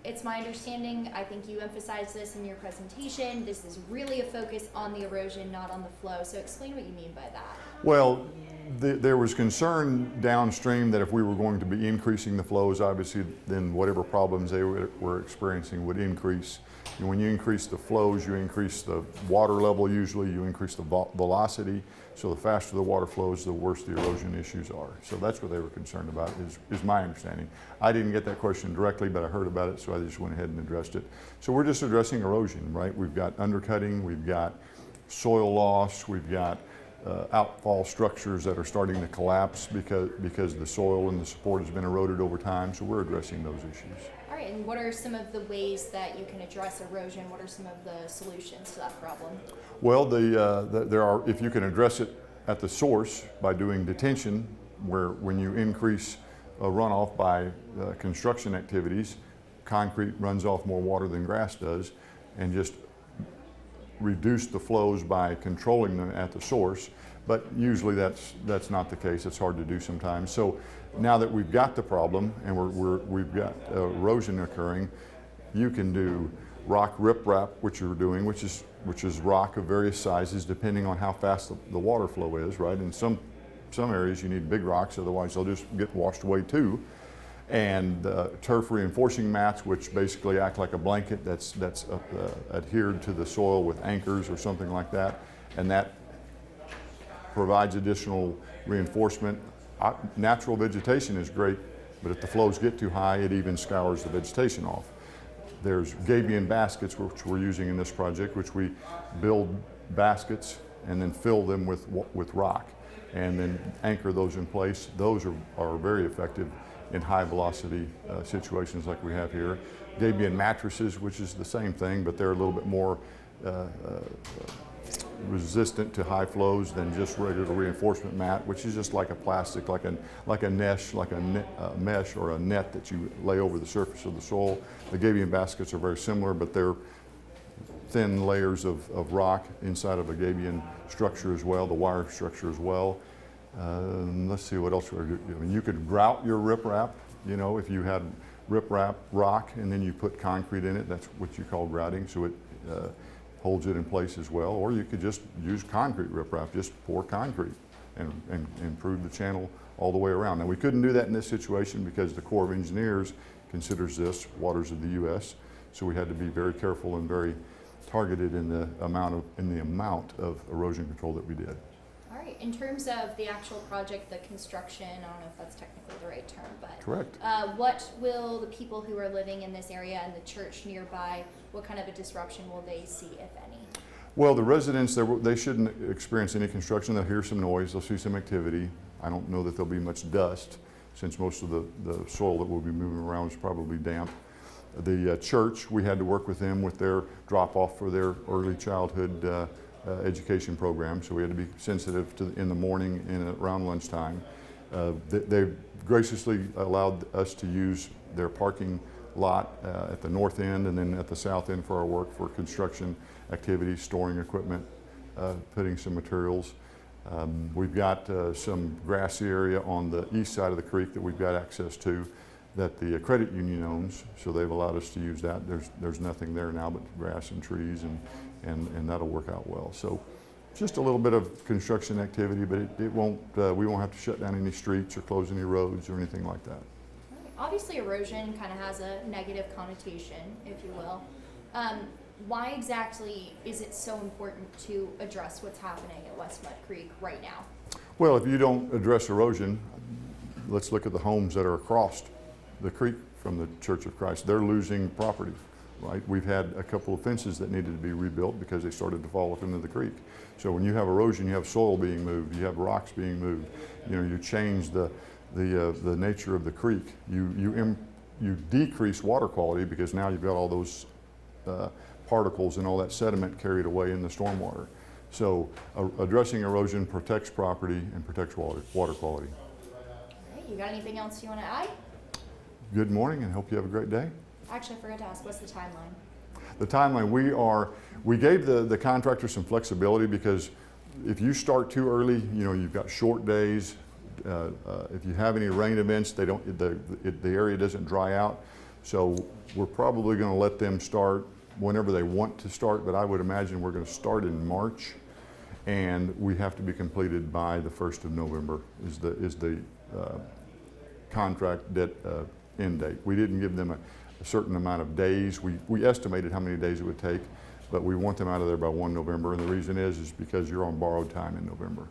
it's my understanding, I think you emphasized this in your presentation, this is really a focus on the erosion, not on the flow. So explain what you mean by that. Well, there was concern downstream that if we were going to be increasing the flows, obviously then whatever problems they were experiencing would increase. And when you increase the flows, you increase the water level usually, you increase the velocity. So the faster the water flows, the worse the erosion issues are. So that's what they were concerned about, is my understanding. I didn't get that question directly, but I heard about it, so I just went ahead and addressed it. So we're just addressing erosion, right? We've got undercutting, we've got soil loss, we've got outfall structures that are starting to collapse because the soil and the support has been eroded over time. So we're addressing those issues. All right, and what are some of the ways that you can address erosion? What are some of the solutions to that problem? Well, there are, if you can address it at the source by doing detention, where when you increase runoff by construction activities, concrete runs off more water than grass does, and just reduce the flows by controlling them at the source. But usually that's not the case. It's hard to do sometimes. So now that we've got the problem and we've got erosion occurring, you can do rock riprap, which you're doing, which is rock of various sizes depending on how fast the water flow is, right? In some areas you need big rocks, otherwise they'll just get washed away too. And turf reinforcing mats, which basically act like a blanket that's adhered to the soil with anchors or something like that, and that provides additional reinforcement. Natural vegetation is great, but if the flows get too high, it even scours the vegetation off. There's gabion baskets, which we're using in this project, which we build baskets and then fill them with rock and then anchor those in place. Those are very effective in high velocity situations like we have here. Gabion mattresses, which is the same thing, but they're a little bit more resistant to high flows than just regular reinforcement mat, which is just like a plastic, like a mesh, mesh or a net that you lay over the surface of the soil. The gabion baskets are very similar, but they're thin layers of rock inside of a gabion structure as well, the wire structure as well. Let's see what else we're doing. I mean, you could grout your riprap, you know, if you had riprap rock and then you put concrete in it, that's what you call grouting, so it holds it in place as well. Or you could just use concrete riprap, just pour concrete and improve the channel all the way around. Now we couldn't do that in this situation because the Corps of Engineers considers this waters of the U.S., so we had to be very careful and very targeted in the amount of erosion control that we did. All right, in terms of the actual project, the construction, I don't know if that's technically the right term, but correct. What will the people who are living in this area and the church nearby, what kind of a disruption will they see, if any? Well, the residents, they shouldn't experience any construction. They'll hear some noise, they'll see some activity. I don't know that there'll be much dust, since most of the soil that we'll be moving around is probably damp. The church, we had to work with them with their drop-off for their early childhood education program, so we had to be sensitive to in the morning and around lunchtime. They graciously allowed us to use their parking lot at the north end and then at the south end for our work for construction activities, storing equipment, putting some materials. We've got some grassy area on the east side of the creek that we've got access to that the credit union owns, so they've allowed us to use that. There's nothing there now but grass and trees, and that'll work out well. So just a little bit of construction activity, but it won't, we won't have to shut down any streets or close any roads or anything like that. Obviously erosion kind of has a negative connotation, if you will. Why exactly is it so important to address what's happening at West Mud Creek right now? Well, if you don't address erosion, let's look at the homes that are across the creek from the Church of Christ. They're losing property, right? We've had a couple of fences that needed to be rebuilt because they started to fall up into the creek. So when you have erosion, you have soil being moved, you have rocks being moved, you know, you change the nature of the creek. You decrease water quality because now you've got all those particles and all that sediment carried away in the stormwater. So addressing erosion protects property and protects water quality. All right, you got anything else you want to add? Good morning and hope you have a great day. Actually, I forgot to ask, what's the timeline? The timeline, we gave the contractor some flexibility because if you start too early, you know, you've got short days. If you have any rain events, the area doesn't dry out. So we're probably going to let them start whenever they want to start, but I would imagine we're going to start in March, and we have to be completed by the 1st of November is the contract end date. We didn't give them a certain amount of days. We estimated how many days it would take, but we want them out of there by 1 November, and the reason is because you're on borrowed time in November.